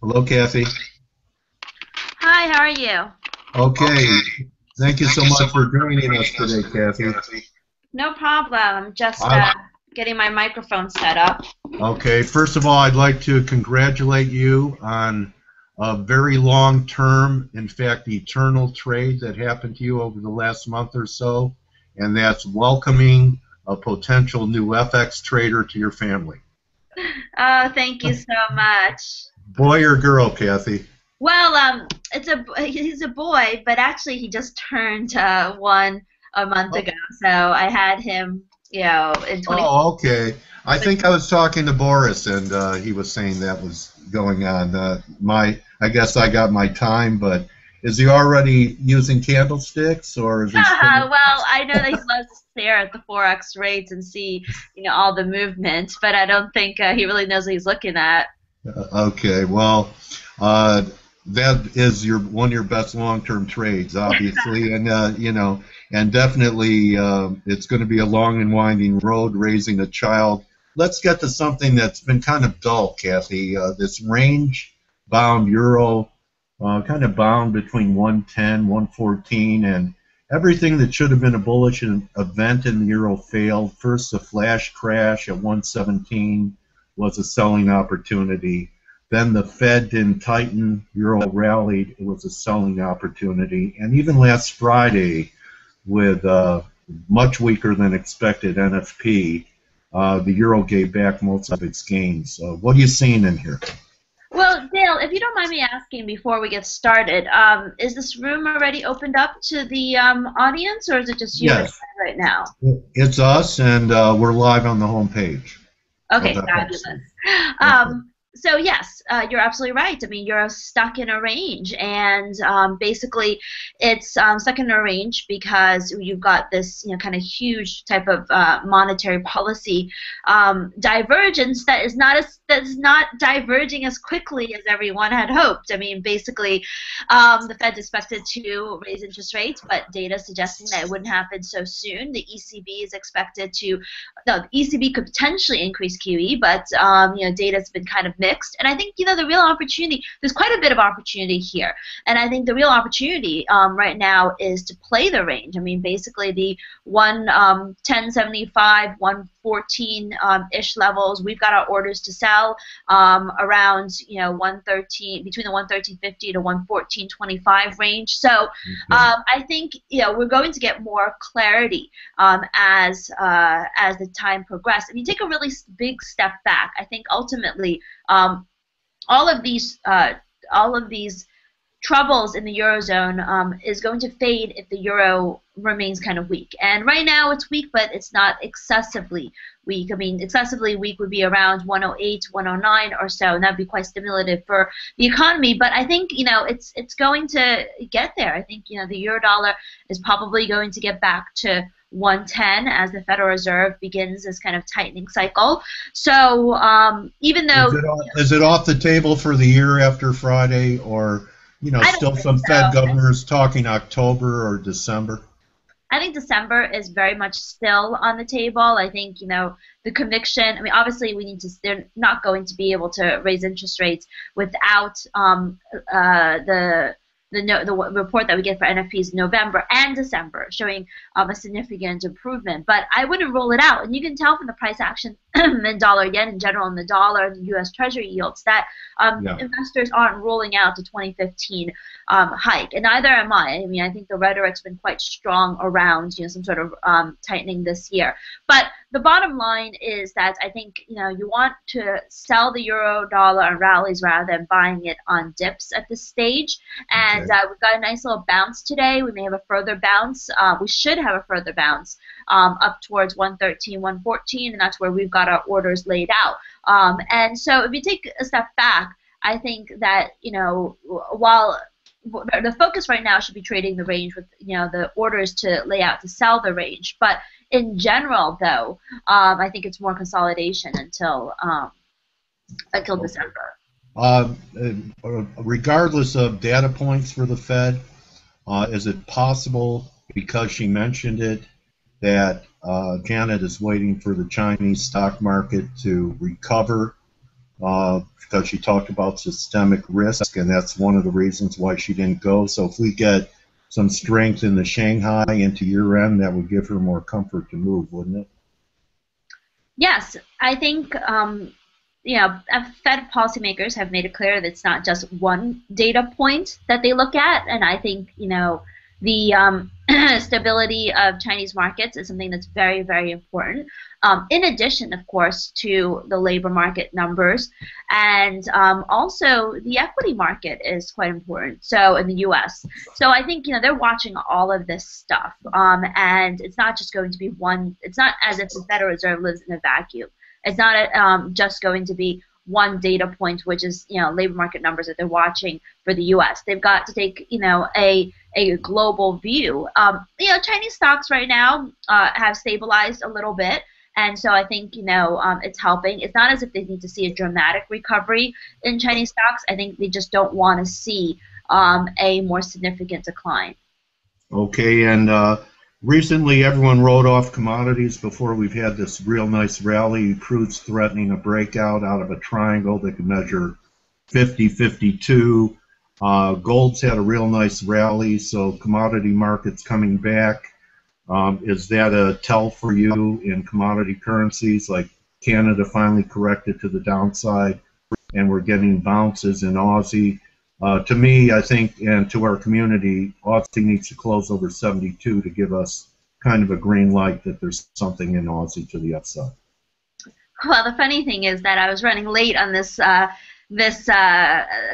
Hello, Kathy. Hi, how are you? Okay, thank you so much for joining us today, Kathy. No problem. I'm just I, getting my microphone set up. okay, first of all, I'd like to congratulate you on a very long term, in fact, eternal trade that happened to you over the last month or so, and that's welcoming a potential new FX trader to your family. Oh, thank you so much. Boy or girl, Kathy? Well, he's a boy, but actually he just turned one a month ago. So I had him, in 20. Oh, okay. I think I was talking to Boris, and he was saying that was going on. I guess I got my time, but is he already using candlesticks, or is he still? Well, I know that he loves to stare at the forex rates and see, all the movement, but I don't think he really knows what he's looking at. Okay, well, uh, that is your one of your best long-term trades, obviously, and and definitely it's going to be a long and winding road raising a child. Let's get to something that's been kind of dull, Kathy. This range-bound euro, kind of bound between 110, 114, and everything that should have been a bullish event in the euro failed. First, the flash crash at 117 was a selling opportunity. Then the Fed didn't tighten, euro rallied, it was a selling opportunity. And even last Friday, with much weaker than expected NFP, the euro gave back most of its gains. So what are you seeing in here? Well, Dale, if you don't mind me asking before we get started, is this room already opened up to the audience, or is it just you and Yes, I right now? it's us, and we're live on the homepage of Okay, FX. fabulous. Okay. So yes, you're absolutely right. I mean, you're stuck in a range, and basically, it's stuck in a range because you've got this, kind of huge type of monetary policy divergence that is not diverging as quickly as everyone had hoped. I mean, basically, the Fed's expected to raise interest rates, but data suggesting that it wouldn't happen so soon. The ECB is expected to no, the ECB could potentially increase QE, but data's been kind of mixed. And I think the real opportunity, there's quite a bit of opportunity here, and I think the real opportunity right now is to play the range. I mean, basically the 110.75, 114 ish levels. We've got our orders to sell around 113 between the 113.50 to 114.25 range. So Okay. I think we're going to get more clarity as the time progressed. If you take a really big step back, I think ultimately all of these all of these troubles in the eurozone is going to fade if the euro remains kind of weak. And right now it's weak, but it's not excessively weak. I mean, excessively weak would be around 108, 109 or so, and that'd be quite stimulative for the economy. But I think it's going to get there. I think the euro dollar is probably going to get back to 110 as the Federal Reserve begins this kind of tightening cycle. So even though Is it off the table for the year after Friday, or I don't still think some Fed so. governors talking October or December? I think December is very much still on the table. I think, the conviction, I mean, obviously they're not going to be able to raise interest rates without the report that we get for NFPs in November and December showing a significant improvement. But I wouldn't rule it out. And you can tell from the price action in dollar yen in general and the dollar and the U.S. Treasury yields that Yeah. investors aren't ruling out the 2015 hike, and neither am I. I mean, I think the rhetoric's been quite strong around some sort of tightening this year. But the bottom line is that I think you want to sell the euro dollar on rallies rather than buying it on dips at this stage. And Okay. we've got a nice little bounce today. We may have a further bounce. We should have a further bounce up towards 113, 114, and that's where we've got our orders laid out. And so if you take a step back, I think that while the focus right now should be trading the range with the orders to lay out to sell the range, but in general though, I think it's more consolidation until Okay. December. Regardless of data points for the Fed, is it possible, because she mentioned it, that Janet is waiting for the Chinese stock market to recover because she talked about systemic risk, and that's one of the reasons why she didn't go. So if we get some strength in the Shanghai into year end, that would give her more comfort to move, wouldn't it? Yes, I think Fed policymakers have made it clear that it's not just one data point that they look at, and I think the stability of Chinese markets is something that's very, very important. In addition, of course, to the labor market numbers, and also the equity market is quite important. So in the U.S., so I think they're watching all of this stuff, and it's not just going to be one. It's not as if the Federal Reserve lives in a vacuum. It's not just going to be one data point, which is labor market numbers that they're watching for the U.S. They've got to take a global view. Chinese stocks right now have stabilized a little bit, and so I think it's helping. It's not as if they need to see a dramatic recovery in Chinese stocks. I think they just don't want to see a more significant decline. Okay, and recently everyone wrote off commodities before we've had this real nice rally. Crude's threatening a breakout out of a triangle that could measure 50, 52. Gold's had a real nice rally, so commodity markets coming back. Is that a tell for you in commodity currencies? Like Canada finally corrected to the downside, and we're getting bounces in Aussie. To me, I think, and to our community, Aussie needs to close over 72 to give us kind of a green light that there's something in Aussie to the upside. Well, the funny thing is that I was running late on this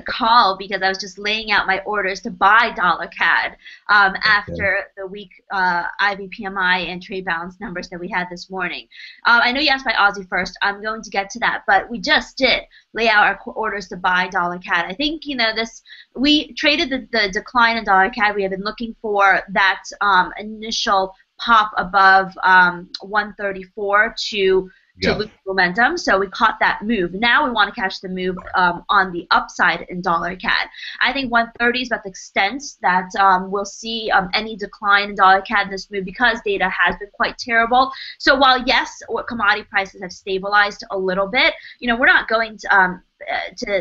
call because I was just laying out my orders to buy dollar CAD after the weak IBPMI and trade balance numbers that we had this morning. I know you asked by Aussie first. I'm going to get to that, but we just did lay out our orders to buy dollar CAD. I think we traded the decline in dollar CAD. We have been looking for that initial pop above 134 to lose momentum, so we caught that move. Now we want to catch the move on the upside in dollar CAD. I think 130 is about the extent that we'll see any decline in dollar CAD in this move because data has been quite terrible. So while yes, commodity prices have stabilized a little bit, we're not going to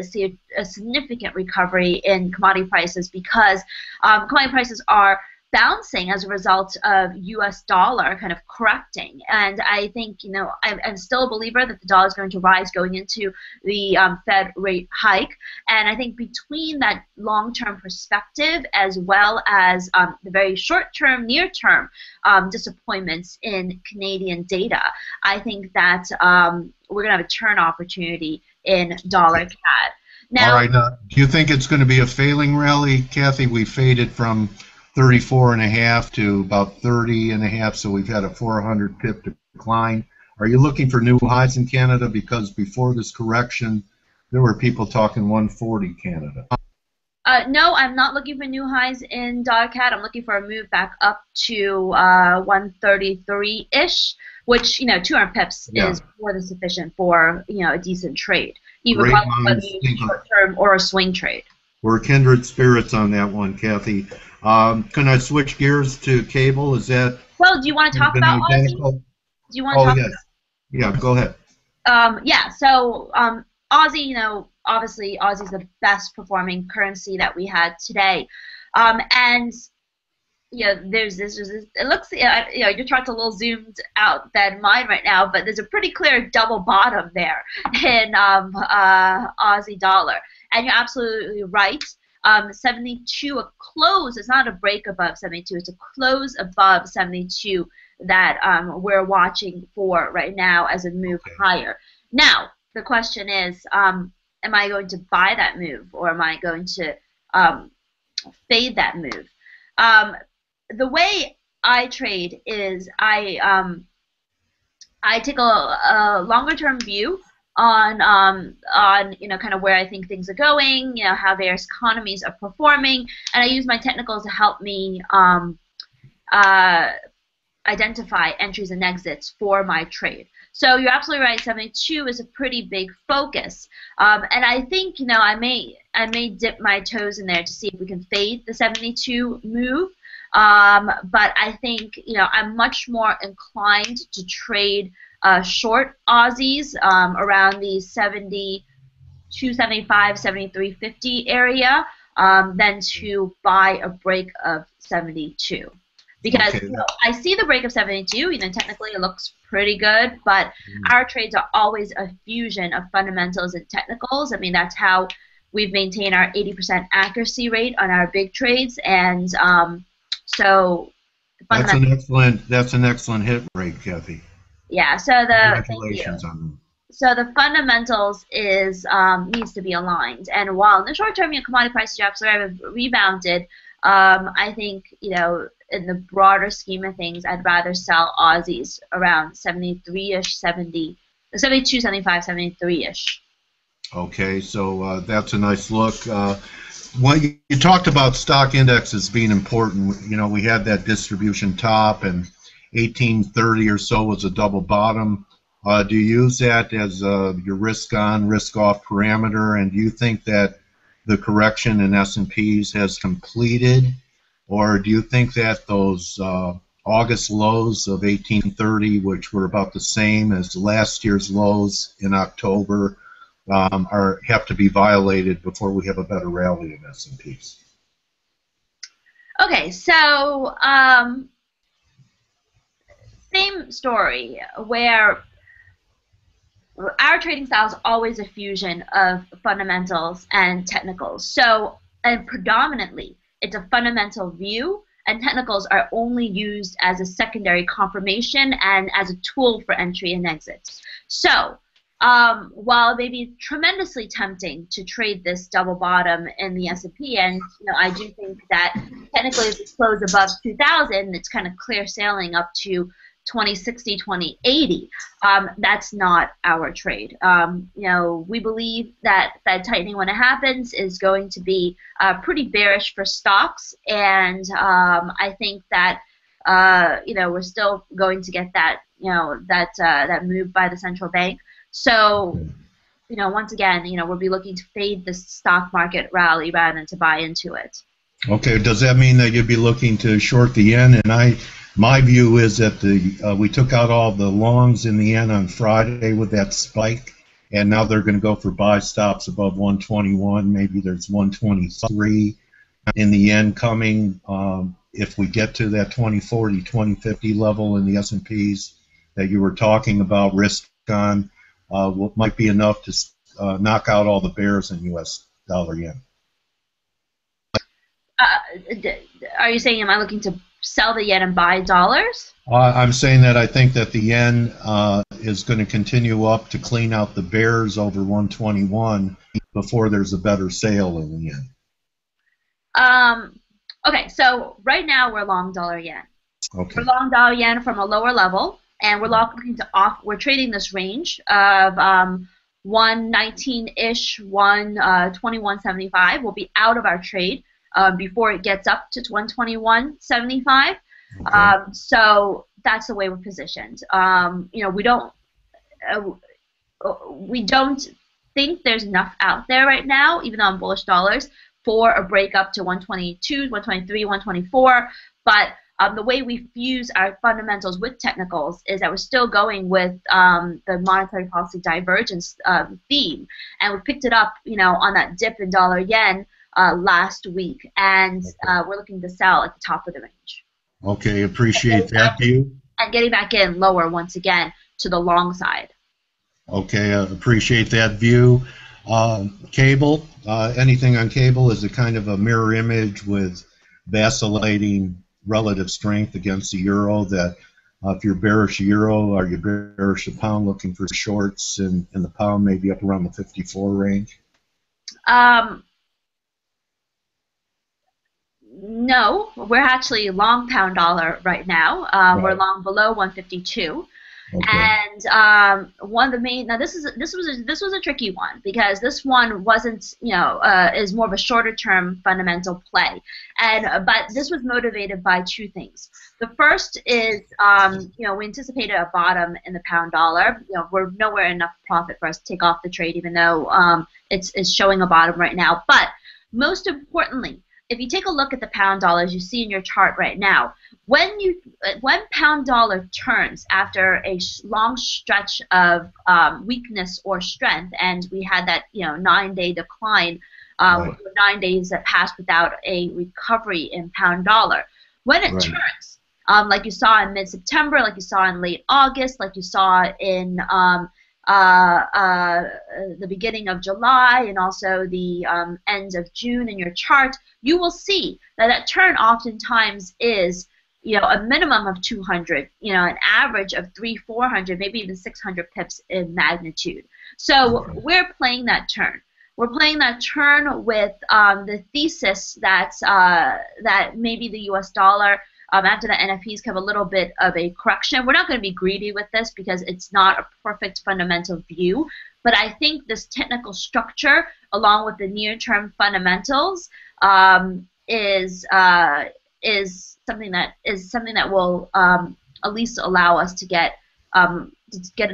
see a significant recovery in commodity prices because commodity prices are bouncing as a result of U.S. dollar kind of correcting. And I think, I'm still a believer that the dollar is going to rise going into the Fed rate hike. And I think between that long-term perspective as well as the very short-term, near-term disappointments in Canadian data, I think that we're going to have a turn opportunity in dollar CAD. Now, all right. Do you think it's going to be a failing rally, Kathy? We faded from 34.5 to about 30.5, so we've had a 400 pip decline. Are you looking for new highs in Canada? Because before this correction, there were people talking 140 Canada. No, I'm not looking for new highs in dollar CAD. I'm looking for a move back up to 133-ish, which 200 pips is more than sufficient for a decent trade, even whether it's short term or a swing trade. We're kindred spirits on that one, Kathy. Can I switch gears to cable? Is that? Well, do you want to talk about Aussie? Do you want to talk? Yes. Yeah, go ahead. So Aussie, obviously Aussie's the best performing currency that we had today, and there's this. It looks, your chart's a little zoomed out than mine right now, but there's a pretty clear double bottom there in Aussie dollar, and you're absolutely right. 72, a close, it's not a break above 72, it's a close above 72 that we're watching for right now as a move higher. Now, the question is, am I going to buy that move or am I going to fade that move? The way I trade is I take a longer term view on kind of where I think things are going, how various economies are performing, and I use my technicals to help me identify entries and exits for my trade. So you're absolutely right. 72 is a pretty big focus, and I think I may dip my toes in there to see if we can fade the 72 move. But I think I'm much more inclined to trade short Aussies around the 70 275, 73.50 area, than to buy a break of 72. Because Okay. I see the break of 72, technically it looks pretty good, but our trades are always a fusion of fundamentals and technicals. I mean, that's how we've maintained our 80% accuracy rate on our big trades, and so That's fundamentals. an excellent hit rate, Kathy. Yeah. Thank you. Congratulations on them. So the fundamentals is needs to be aligned, and while in the short term, commodity prices have rebounded, I think in the broader scheme of things, I'd rather sell Aussies around 73-ish, 72, 75, 73-ish. Okay, so that's a nice look. Well, you talked about stock indexes being important. We had that distribution top, and 1830 or so was a double bottom. Do you use that as your risk on, risk off parameter? And do you think that the correction in S&Ps has completed, or do you think that those August lows of 1830, which were about the same as last year's lows in October, have to be violated before we have a better rally in S&Ps? Okay, so same story where our trading style is always a fusion of fundamentals and technicals. So, and predominantly, it's a fundamental view, and technicals are only used as a secondary confirmation and as a tool for entry and exit. So, while it may be tremendously tempting to trade this double bottom in the S&P, and I do think that technically if it close above 2,000, it's kind of clear sailing up to 2060, 2080. That's not our trade. We believe that Fed tightening when it happens is going to be pretty bearish for stocks, and I think that we're still going to get that that move by the central bank. So once again, we'll be looking to fade the stock market rally rather than to buy into it. Okay, does that mean that you'd be looking to short the yen? And my view is that we took out all the longs in the yen on Friday with that spike, and now they're going to go for buy stops above 121. Maybe there's 123 in the yen coming. If we get to that 2040, 2050 level in the S&Ps that you were talking about, risk on, what might be enough to knock out all the bears in U.S. dollar yen. Are you saying, am I looking to sell the yen and buy dollars? I'm saying that I think that the yen is going to continue up to clean out the bears over 121 before there's a better sale in the yen. Okay, so right now we're long dollar yen. Okay. We're long dollar yen from a lower level, and we're looking to we're trading this range of 119-ish, 121.75. We'll be out of our trade before it gets up to 121.75. Okay. So that's the way we're positioned. We don't think there's enough out there right now, even though I'm bullish dollars, for a break up to 122, 123, 124. But the way we fuse our fundamentals with technicals is that we're still going with the monetary policy divergence theme, and we picked it up, on that dip in dollar yen last week, and we're looking to sell at the top of the range. Okay, appreciate that view. And getting back in lower once again to the long side. Okay, appreciate that view. Cable, anything on cable is a kind of a mirror image with vacillating relative strength against the euro. That if you're bearish euro or you're bearish a pound, looking for shorts, and the pound maybe up around the 54 range. No, we're actually long pound dollar right now. Right. We're long below 152. Okay. And one of the main this was a tricky one, because this one wasn't is more of a shorter term fundamental play, and but this was motivated by two things. The first is we anticipated a bottom in the pound dollar. We're nowhere enough profit for us to take off the trade, even though it's showing a bottom right now. But most importantly, if you take a look at the pound dollar, as you see in your chart right now, when pound dollar turns after a long stretch of weakness or strength, and we had that 9-day decline, Right. 9 days that passed without a recovery in pound dollar, when it Right. turns, like you saw in mid-September, like you saw in late August, like you saw in the beginning of July, and also the end of June in your chart, you will see that that turn oftentimes is a minimum of 200, an average of 300-400, maybe even 600 pips in magnitude. So Okay. we're playing that turn. We're playing that turn with the thesis that that maybe the U.S. dollar, after the NFPs, have a little bit of a correction. We're not going to be greedy with this because it's not a perfect fundamental view, but I think this technical structure, along with the near-term fundamentals, is something that will at least allow us to get an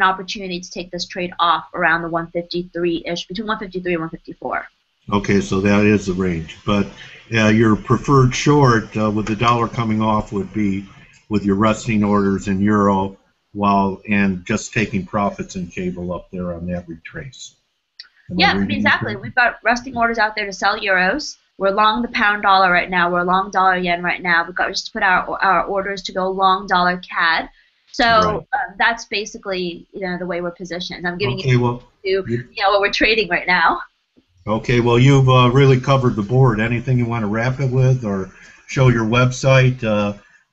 opportunity to take this trade off around the 153-ish, between 153 and 154. Okay, so that is the range. But your preferred short with the dollar coming off would be with your resting orders in euro, and just taking profits in cable up there on that retrace. Yeah, exactly. We've got resting orders out there to sell euros. We're long the pound dollar right now. We're long dollar yen right now. We've got just to put our orders to go long dollar CAD. So that's basically the way we're positioned. I'm giving you what we're trading right now. Okay, well, you've really covered the board. Anything you want to wrap it with or show your website?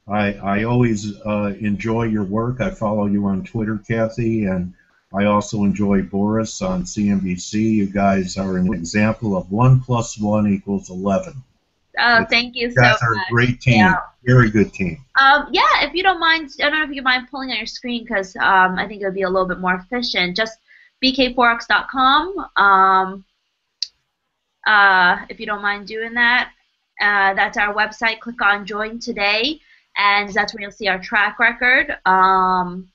I always enjoy your work. I follow you on Twitter, Kathy, and I also enjoy Boris on CNBC. You guys are an example of 1 + 1 = 11. Oh, thank you so much. You guys are a great team. Yeah. Very good team. Yeah, if you don't mind, I don't know if you mind pulling on your screen because I think it would be a little bit more efficient. Just bkforex.com. If you don't mind doing that, that's our website. Click on Join Today, and that's where you'll see our track record and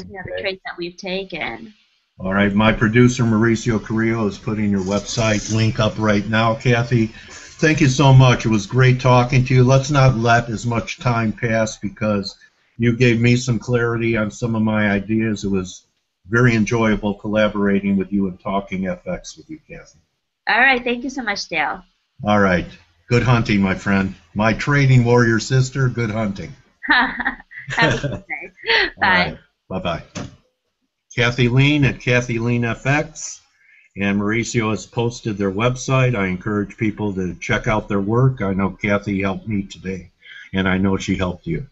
the trades that we've taken. All right, my producer Mauricio Carrillo is putting your website link up right now. Kathy, thank you so much. It was great talking to you. Let's not let as much time pass because you gave me some clarity on some of my ideas. It was very enjoyable collaborating with you and talking FX with you, Kathy. All right, thank you so much, Dale. All right, good hunting, my friend. My trading warrior sister, good hunting. Have a good day. Bye. Right. Bye-bye. Kathy Lien at Kathy Lien FX, and Mauricio has posted their website. I encourage people to check out their work. I know Kathy helped me today, and I know she helped you.